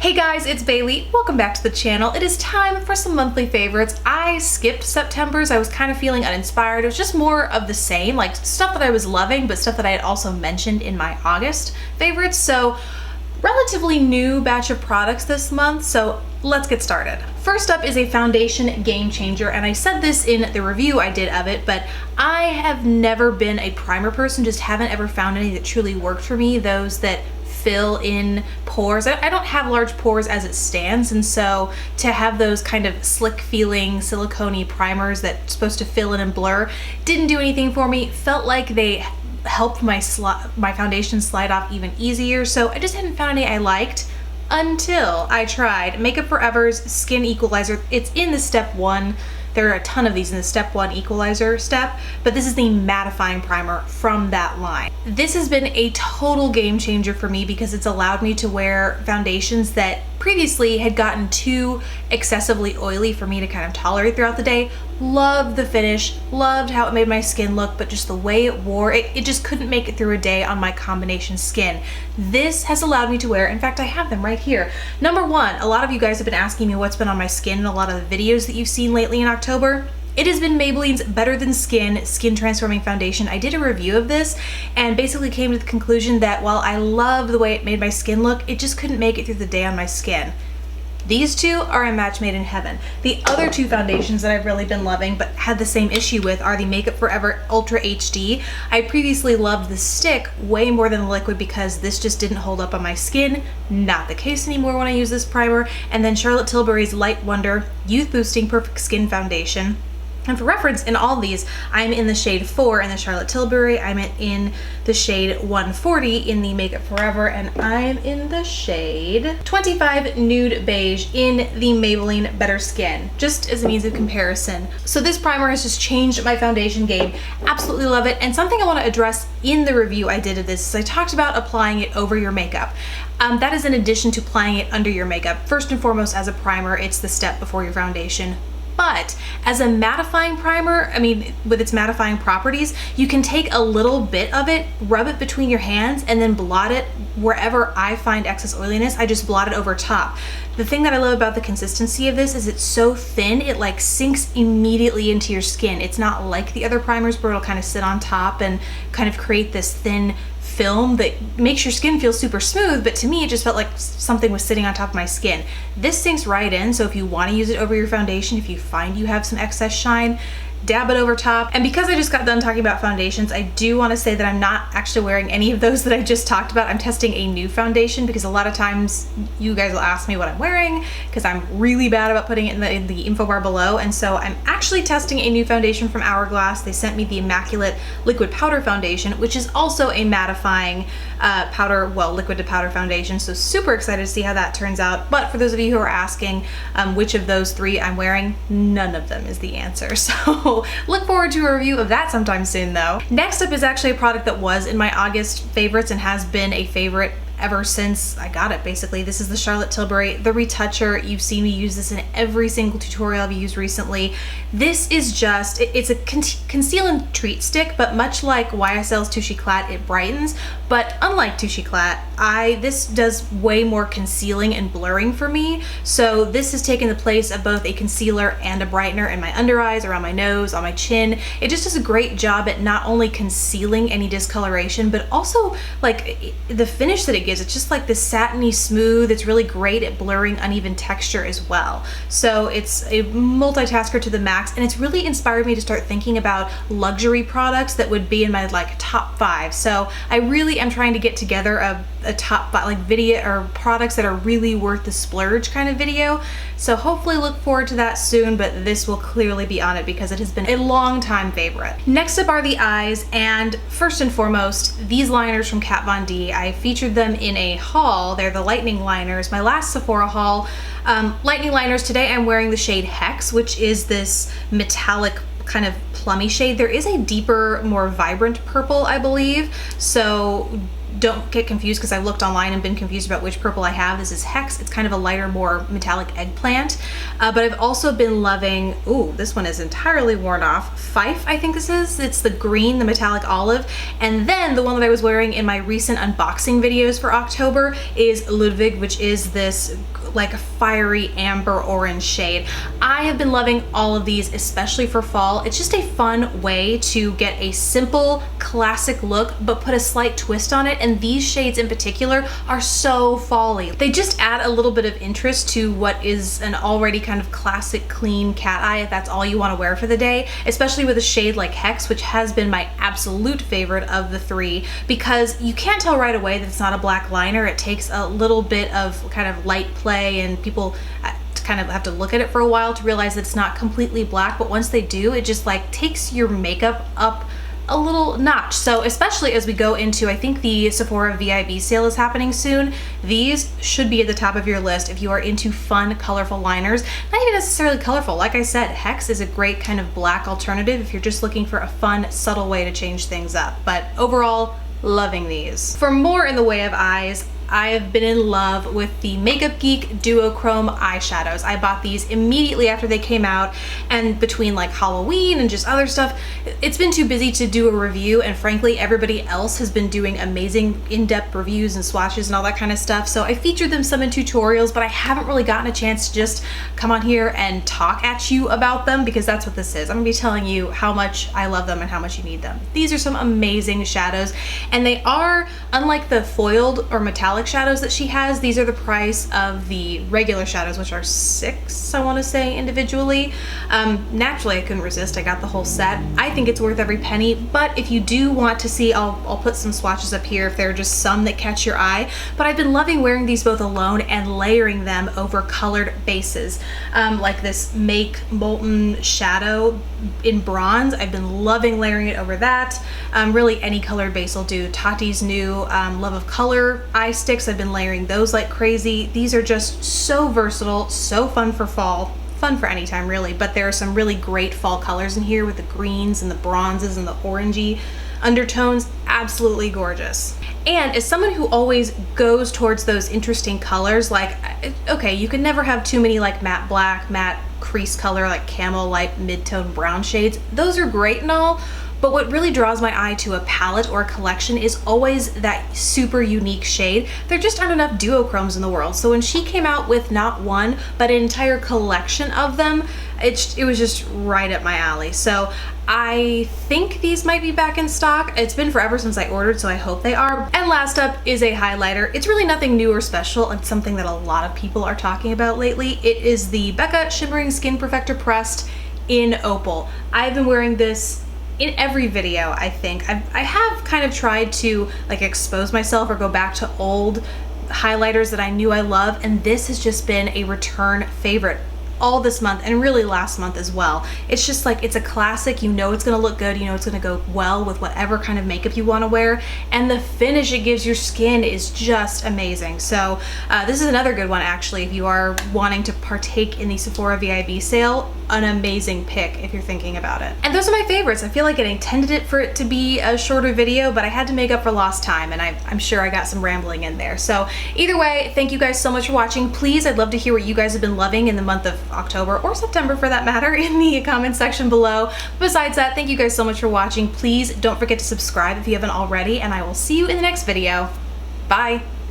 Hey guys, it's Bailey. Welcome back to the channel. It is time for some monthly favorites. I skipped September's. I was kind of feeling uninspired. It was just more of the same, like stuff that I was loving, but stuff that I had also mentioned in my August favorites. So relatively new batch of products this month, so let's get started. First up is a foundation game changer, and I said this in the review I did of it, but I have never been a primer person, just haven't ever found any that truly worked for me, those that fill in pores. I don't have large pores as it stands, and so to have those kind of slick feeling silicone-y primers that's supposed to fill in and blur didn't do anything for me. Felt like they helped my foundation slide off even easier, so I just hadn't found any I liked until I tried Makeup Forever's Skin Equalizer. It's in the step 1. There are a ton of these in the step 1 equalizer step, but this is the mattifying primer from that line. This has been a total game changer for me because it's allowed me to wear foundations that previously had gotten too excessively oily for me to kind of tolerate throughout the day. Loved the finish, loved how it made my skin look, but just the way it wore, it just couldn't make it through a day on my combination skin. This has allowed me to wear, in fact I have them right here. Number 1, a lot of you guys have been asking me what's been on my skin in a lot of the videos that you've seen lately in October. It has been Maybelline's Better Than Skin Transforming Foundation. I did a review of this and basically came to the conclusion that while I love the way it made my skin look, it just couldn't make it through the day on my skin. These two are a match made in heaven. The other two foundations that I've really been loving but had the same issue with are the Makeup Forever Ultra HD. I previously loved the stick way more than the liquid because this just didn't hold up on my skin. Not the case anymore when I use this primer. And then Charlotte Tilbury's Light Wonder Youth Boosting Perfect Skin Foundation. And for reference, in all these, I'm in the shade 4 in the Charlotte Tilbury, I'm in the shade 140 in the Makeup Forever, and I'm in the shade 25 Nude Beige in the Maybelline Better Skin, just as a means of comparison. So this primer has just changed my foundation game. Absolutely love it. And something I want to address in the review I did of this is I talked about applying it over your makeup. That is in addition to applying it under your makeup. First and foremost, as a primer, it's the step before your foundation. But as a mattifying primer, I mean, with its mattifying properties, you can take a little bit of it, rub it between your hands, and then blot it wherever I find excess oiliness. I just blot it over top. The thing that I love about the consistency of this is it's so thin, it like sinks immediately into your skin. It's not like the other primers where it'll kind of sit on top and kind of create this thin film that makes your skin feel super smooth, but to me it just felt like something was sitting on top of my skin. This sinks right in, so if you want to use it over your foundation, if you find you have some excess shine, dab it over top. And because I just got done talking about foundations, I do want to say that I'm not actually wearing any of those that I just talked about. I'm testing a new foundation because a lot of times you guys will ask me what I'm wearing because I'm really bad about putting it in the info bar below. And so I'm actually testing a new foundation from Hourglass. They sent me the Immaculate Liquid Powder Foundation, which is also a mattifying powder, well, liquid to powder foundation. So super excited to see how that turns out. But for those of you who are asking which of those 3 I'm wearing, none of them is the answer. So look forward to a review of that sometime soon though. Next up is actually a product that was in my August favorites and has been a favorite ever since I got it, basically. This is the Charlotte Tilbury, the Retoucher. You've seen me use this in every single tutorial I've used recently. This is just, it's a conceal and treat stick, but much like YSL's Touche Eclat, it brightens. But unlike Touche Eclat, this does way more concealing and blurring for me. So this has taken the place of both a concealer and a brightener in my under eyes, around my nose, on my chin. It just does a great job at not only concealing any discoloration, but also like the finish that it gives. It's just like this satiny smooth. It's really great at blurring uneven texture as well. So it's a multitasker to the max, and it's really inspired me to start thinking about luxury products that would be in my like top 5. So I really am trying to get together a top 5 like video or products that are really worth the splurge kind of video. So hopefully look forward to that soon, but this will clearly be on it because it has been a long time favorite. Next up are the eyes, and first and foremost, these liners from Kat Von D. I featured them in a haul. They're the Lightning liners, my last Sephora haul. Lightning liners, today I'm wearing the shade Hex, which is this metallic kind of plummy shade. There is a deeper, more vibrant purple, I believe. So don't get confused because I've looked online and been confused about which purple I have. This is Hex. It's kind of a lighter, more metallic eggplant. But I've also been loving, ooh, this one is entirely worn off. Fife, I think this is. It's the green, the metallic olive. And then the one that I was wearing in my recent unboxing videos for October is Ludwig, which is this like a fiery amber orange shade. I have been loving all of these, especially for fall. It's just a fun way to get a simple, classic look, but put a slight twist on it. And these shades in particular are so fall-y. They just add a little bit of interest to what is an already kind of classic, clean cat eye, if that's all you want to wear for the day, especially with a shade like Hex, which has been my absolute favorite of the three, because you can't tell right away that it's not a black liner. It takes a little bit of kind of light play, and people kind of have to look at it for a while to realize that it's not completely black, but once they do, it just like takes your makeup up a little notch. So especially as we go into, I think the Sephora VIB sale is happening soon, these should be at the top of your list if you are into fun, colorful liners. Not even necessarily colorful. Like I said, Hex is a great kind of black alternative if you're just looking for a fun, subtle way to change things up. But overall, loving these. For more in the way of eyes, I have been in love with the Makeup Geek Duochrome eyeshadows. I bought these immediately after they came out, and between like Halloween and just other stuff, it's been too busy to do a review, and frankly everybody else has been doing amazing in-depth reviews and swatches and all that kind of stuff, so I featured them some in tutorials, but I haven't really gotten a chance to just come on here and talk at you about them, because that's what this is. I'm gonna be telling you how much I love them and how much you need them. These are some amazing shadows, and they are, unlike the foiled or metallic shadows that she has, these are the price of the regular shadows, which are $6, I want to say, individually. Naturally I couldn't resist. I got the whole set. I think it's worth every penny, but if you do want to see, I'll put some swatches up here if there are just some that catch your eye, but I've been loving wearing these both alone and layering them over colored bases. Like this Make Molten Shadow in bronze, I've been loving layering it over that. Really any colored base will do. Tati's new Love of Color eye sticks, I've been layering those like crazy. These are just so versatile, so fun for fall, fun for any time really, but there are some really great fall colors in here with the greens and the bronzes and the orangey undertones. Absolutely gorgeous. And as someone who always goes towards those interesting colors, like, okay, you can never have too many like matte black, matte crease color, like camel light mid-tone brown shades. Those are great and all, but what really draws my eye to a palette or a collection is always that super unique shade. There just aren't enough duochromes in the world. So when she came out with not one, but an entire collection of them, it was just right up my alley. So I think these might be back in stock. It's been forever since I ordered, so I hope they are. And last up is a highlighter. It's really nothing new or special. It's something that a lot of people are talking about lately. It is the Becca Shimmering Skin Perfector Pressed in Opal. I've been wearing this in every video, I think. I have kind of tried to like expose myself or go back to old highlighters that I knew I love, and this has just been a return favorite all this month and really last month as well. It's just like, it's a classic. You know it's gonna look good, you know it's gonna go well with whatever kind of makeup you want to wear, and the finish it gives your skin is just amazing. So this is another good one actually if you are wanting to partake in the Sephora VIB sale. An amazing pick if you're thinking about it. And those are my favorites. I feel like I intended it for it to be a shorter video, but I had to make up for lost time, and I'm sure I got some rambling in there. So either way, thank you guys so much for watching. Please, I'd love to hear what you guys have been loving in the month of October, or September for that matter, in the comment section below. Besides that, thank you guys so much for watching. Please don't forget to subscribe if you haven't already, and I will see you in the next video. Bye.